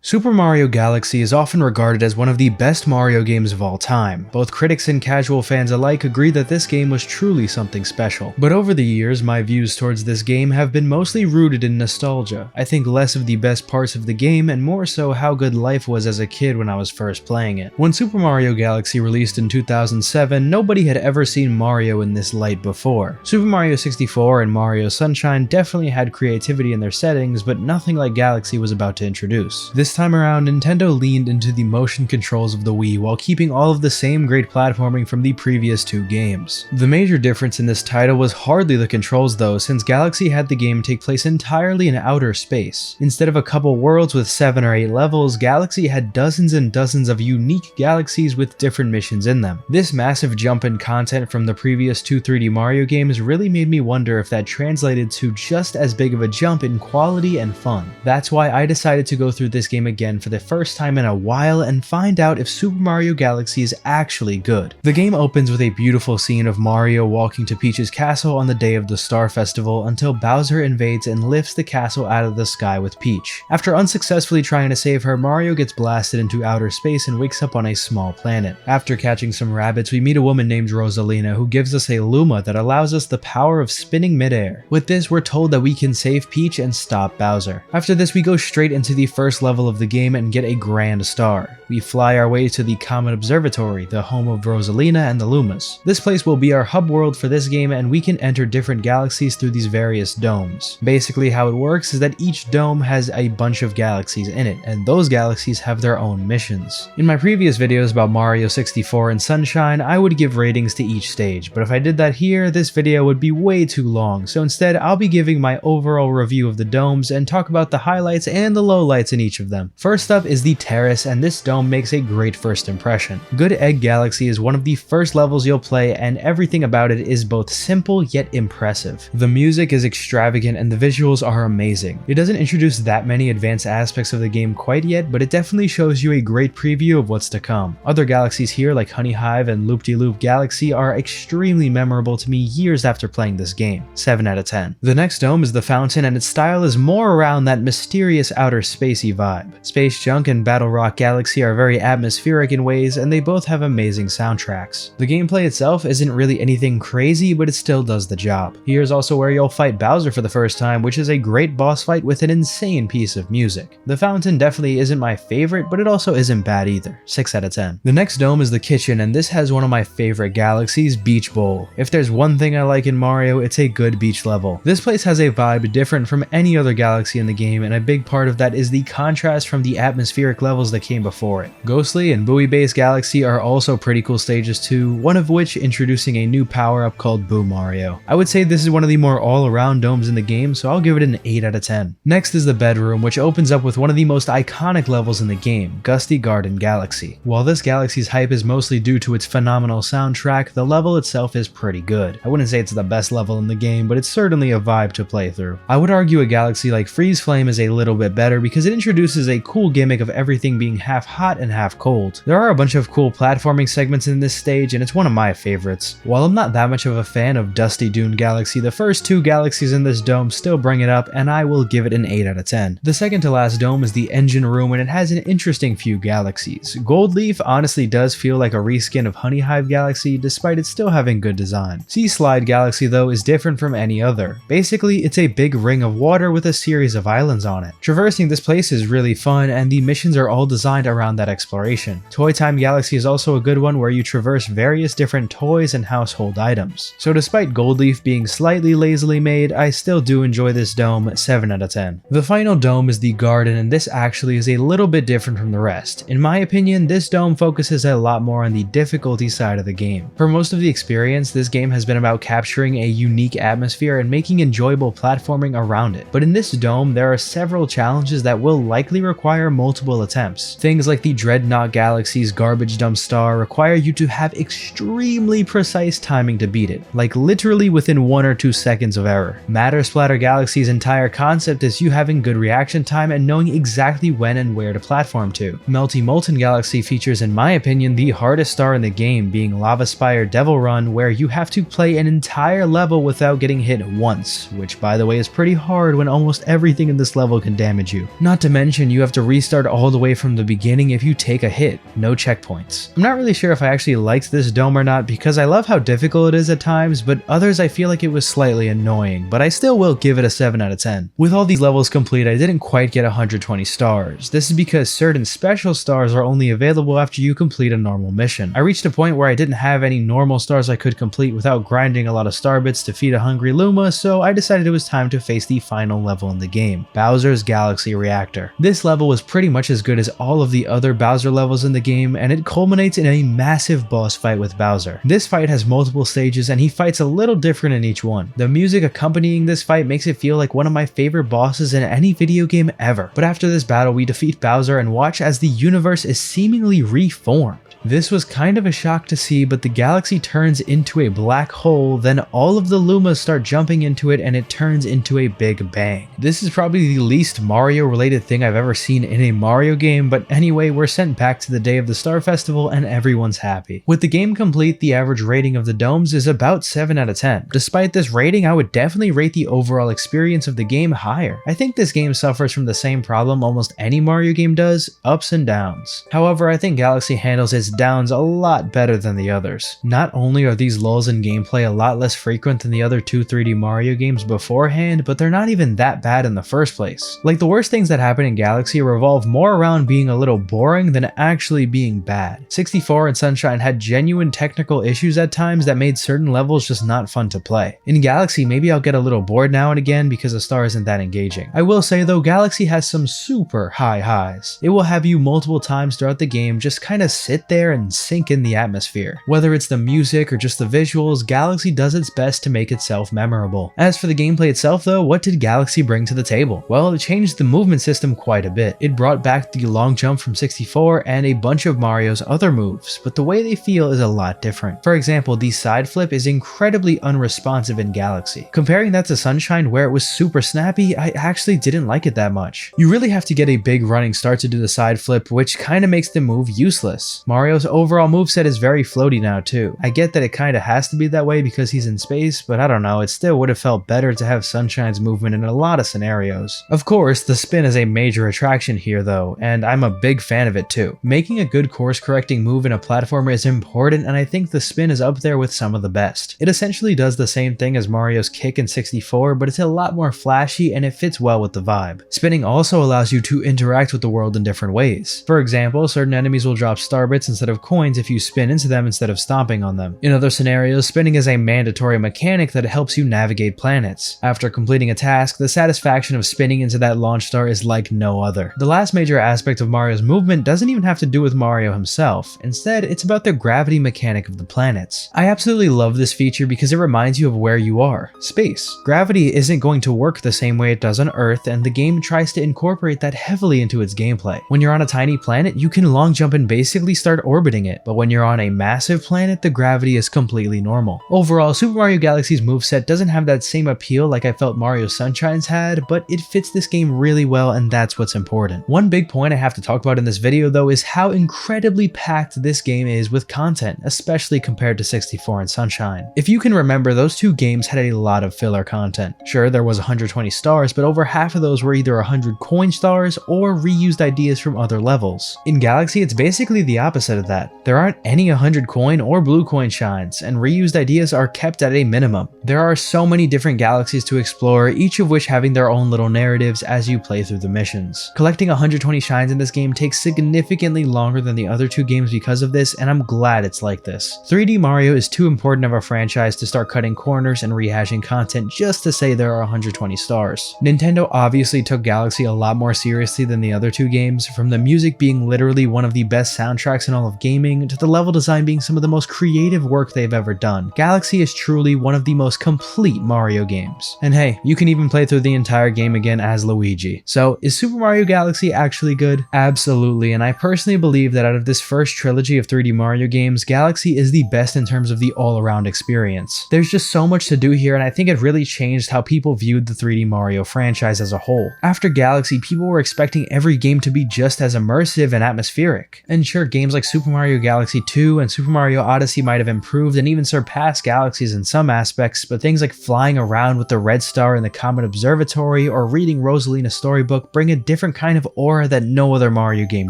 Super Mario Galaxy is often regarded as one of the best Mario games of all time. Both critics and casual fans alike agree that this game was truly something special. But over the years, my views towards this game have been mostly rooted in nostalgia. I think less of the best parts of the game and more so how good life was as a kid when I was first playing it. When Super Mario Galaxy released in 2007, nobody had ever seen Mario in this light before. Super Mario 64 and Mario Sunshine definitely had creativity in their settings, but nothing like Galaxy was about to introduce. This time around, Nintendo leaned into the motion controls of the Wii while keeping all of the same great platforming from the previous two games. The major difference in this title was hardly the controls though, since Galaxy had the game take place entirely in outer space. Instead of a couple worlds with 7 or 8 levels, Galaxy had dozens and dozens of unique galaxies with different missions in them. This massive jump in content from the previous two 3D Mario games really made me wonder if that translated to just as big of a jump in quality and fun. That's why I decided to go through this game again for the first time in a while and find out if Super Mario Galaxy is actually good. The game opens with a beautiful scene of Mario walking to Peach's castle on the day of the Star Festival until Bowser invades and lifts the castle out of the sky with Peach. After unsuccessfully trying to save her, Mario gets blasted into outer space and wakes up on a small planet. After catching some rabbits, we meet a woman named Rosalina who gives us a Luma that allows us the power of spinning midair. With this, we're told that we can save Peach and stop Bowser. After this, we go straight into the first level of the game and get a grand star. We fly our way to the Comet Observatory, the home of Rosalina and the Lumas. This place will be our hub world for this game, and we can enter different galaxies through these various domes. Basically how it works is that each dome has a bunch of galaxies in it, and those galaxies have their own missions. In my previous videos about Mario 64 and Sunshine, I would give ratings to each stage, but if I did that here, this video would be way too long, so instead I'll be giving my overall review of the domes and talk about the highlights and the lowlights in each of them. First up is the Terrace, and this dome makes a great first impression. Good Egg Galaxy is one of the first levels you'll play, and everything about it is both simple yet impressive. The music is extravagant and the visuals are amazing. It doesn't introduce that many advanced aspects of the game quite yet, but it definitely shows you a great preview of what's to come. Other galaxies here like Honey Hive and Loop-de-Loop Galaxy are extremely memorable to me years after playing this game. 7 out of 10. The next dome is the Fountain, and its style is more around that mysterious outer spacey vibe. Space Junk and Battle Rock Galaxy are very atmospheric in ways, and they both have amazing soundtracks. The gameplay itself isn't really anything crazy, but it still does the job. Here's also where you'll fight Bowser for the first time, which is a great boss fight with an insane piece of music. The Fountain definitely isn't my favorite, but it also isn't bad either. 6 out of 10. The next dome is the Kitchen, and this has one of my favorite galaxies, Beach Bowl. If there's one thing I like in Mario, it's a good beach level. This place has a vibe different from any other galaxy in the game, and a big part of that is the contrast from the atmospheric levels that came before it. Ghostly and Buoy Base Galaxy are also pretty cool stages too, one of which introducing a new power-up called Boo Mario. I would say this is one of the more all-around domes in the game, so I'll give it an 8 out of 10. Next is the Bedroom, which opens up with one of the most iconic levels in the game, Gusty Garden Galaxy. While this galaxy's hype is mostly due to its phenomenal soundtrack, the level itself is pretty good. I wouldn't say it's the best level in the game, but it's certainly a vibe to play through. I would argue a galaxy like Freeze Flame is a little bit better because it introduces a cool gimmick of everything being half hot and half cold. There are a bunch of cool platforming segments in this stage, and it's one of my favorites. While I'm not that much of a fan of Dusty Dune Galaxy, the first two galaxies in this dome still bring it up, and I will give it an 8 out of 10. The second to last dome is the Engine Room, and it has an interesting few galaxies. Gold Leaf honestly does feel like a reskin of Honey Hive Galaxy, despite it still having good design. Sea Slide Galaxy though is different from any other. Basically, it's a big ring of water with a series of islands on it. Traversing this place is really fun, and the missions are all designed around that exploration. Toy Time Galaxy is also a good one where you traverse various different toys and household items. So despite Gold Leaf being slightly lazily made, I still do enjoy this dome, 7 out of 10. The final dome is the Garden, and this actually is a little bit different from the rest. In my opinion, this dome focuses a lot more on the difficulty side of the game. For most of the experience, this game has been about capturing a unique atmosphere and making enjoyable platforming around it. But in this dome, there are several challenges that will likely require multiple attempts. Things like the Dreadnought Galaxy's Garbage Dump Star require you to have extremely precise timing to beat it, like literally within 1 or 2 seconds of error. Matter Splatter Galaxy's entire concept is you having good reaction time and knowing exactly when and where to platform to. Melty Molten Galaxy features, in my opinion, the hardest star in the game, being Lava Spire Devil Run, where you have to play an entire level without getting hit once, which by the way is pretty hard when almost everything in this level can damage you. Not to mention, you have to restart all the way from the beginning if you take a hit, no checkpoints. I'm not really sure if I actually liked this dome or not because I love how difficult it is at times, but others I feel like it was slightly annoying, but I still will give it a 7 out of 10. With all these levels complete, I didn't quite get 120 stars. This is because certain special stars are only available after you complete a normal mission. I reached a point where I didn't have any normal stars I could complete without grinding a lot of star bits to feed a hungry Luma, so I decided it was time to face the final level in the game, Bowser's Galaxy Reactor. This level was pretty much as good as all of the other Bowser levels in the game, and it culminates in a massive boss fight with Bowser. This fight has multiple stages and he fights a little different in each one. The music accompanying this fight makes it feel like one of my favorite bosses in any video game ever. But after this battle, we defeat Bowser and watch as the universe is seemingly reformed. This was kind of a shock to see, but the galaxy turns into a black hole, then all of the Lumas start jumping into it and it turns into a big bang. This is probably the least Mario related thing I've ever seen in a Mario game, but anyway, we're sent back to the day of the Star Festival and everyone's happy. With the game complete, the average rating of the domes is about 7 out of 10. Despite this rating, I would definitely rate the overall experience of the game higher. I think this game suffers from the same problem almost any Mario game does, ups and downs. However, I think Galaxy handles its downs a lot better than the others. Not only are these lulls in gameplay a lot less frequent than the other two 3D Mario games beforehand, but they're not even that bad in the first place. Like, the worst things that happen in Galaxy revolve more around being a little boring than actually being bad. 64 and Sunshine had genuine technical issues at times that made certain levels just not fun to play. In Galaxy, maybe I'll get a little bored now and again because the star isn't that engaging. I will say though, Galaxy has some super high highs. It will have you multiple times throughout the game just kind of sit there and sink in the atmosphere. Whether it's the music or just the visuals, Galaxy does its best to make itself memorable. As for the gameplay itself though, what did Galaxy bring to the table? Well, it changed the movement system quite a bit. It brought back the long jump from 64 and a bunch of Mario's other moves, but the way they feel is a lot different. For example, the side flip is incredibly unresponsive in Galaxy. Comparing that to Sunshine where it was super snappy, I actually didn't like it that much. You really have to get a big running start to do the side flip, which kind of makes the move useless. Mario's overall moveset is very floaty now too. I get that it kind of has to be that way because he's in space, but I don't know, it still would have felt better to have Sunshine's movement in a lot of scenarios. Of course, the spin is a major attraction here though, and I'm a big fan of it too. Making a good course correcting move in a platformer is important, and I think the spin is up there with some of the best. It essentially does the same thing as Mario's kick in 64, but it's a lot more flashy and it fits well with the vibe. Spinning also allows you to interact with the world in different ways. For example, certain enemies will drop star bits instead of coins if you spin into them instead of stomping on them. In other scenarios, spinning is a mandatory mechanic that helps you navigate planets. After completing a task, the satisfaction of spinning into that launch star is like no other. The last major aspect of Mario's movement doesn't even have to do with Mario himself. Instead, it's about the gravity mechanic of the planets. I absolutely love this feature because it reminds you of where you are, space. Gravity isn't going to work the same way it does on Earth, and the game tries to incorporate that heavily into its gameplay. When you're on a tiny planet, you can long jump and basically start orbiting it, but when you're on a massive planet, the gravity is completely normal. Overall, Super Mario Galaxy's moveset doesn't have that same appeal like I felt Mario Sunshine's had, but it fits this game really well, and that's what's important. One big point I have to talk about in this video though is how incredibly packed this game is with content, especially compared to 64 and Sunshine. If you can remember, those two games had a lot of filler content. Sure, there was 120 stars, but over half of those were either 100 coin stars or reused ideas from other levels. In Galaxy, it's basically the opposite of that. There aren't any 100 coin or blue coin shines, and reused ideas are kept at a minimum. There are so many different galaxies to explore, each of which having their own little narratives as you play through the missions. Collecting 120 shines in this game takes significantly longer than the other two games because of this, and I'm glad it's like this. 3D Mario is too important of a franchise to start cutting corners and rehashing content just to say there are 120 stars. Nintendo obviously took Galaxy a lot more seriously than the other two games, from the music being literally one of the best soundtracks in all of gaming, to the level design being some of the most creative work they've ever done. Galaxy is truly one of the most complete Mario games. And hey, you can even play through the entire game again as Luigi. So, is Super Mario Galaxy actually good? Absolutely, and I personally believe that out of this first trilogy of 3D Mario games, Galaxy is the best in terms of the all-around experience. There's just so much to do here, and I think it really changed how people viewed the 3D Mario franchise as a whole. After Galaxy, people were expecting every game to be just as immersive and atmospheric. And sure, games like Super Mario Galaxy 2 and Super Mario Odyssey might have improved and even surpassed Galaxies in some aspects, but things like flying around with the Red Star in the Comet Observatory or reading Rosalina's storybook bring a different kind of aura that no other Mario game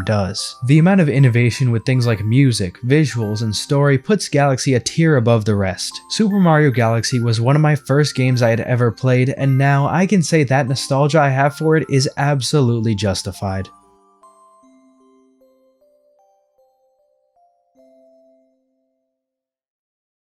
does. The amount of innovation with things like music, visuals, and story puts Galaxy a tier above the rest. Super Mario Galaxy was one of my first games I had ever played, and now I can say that nostalgia I have for it is absolutely justified.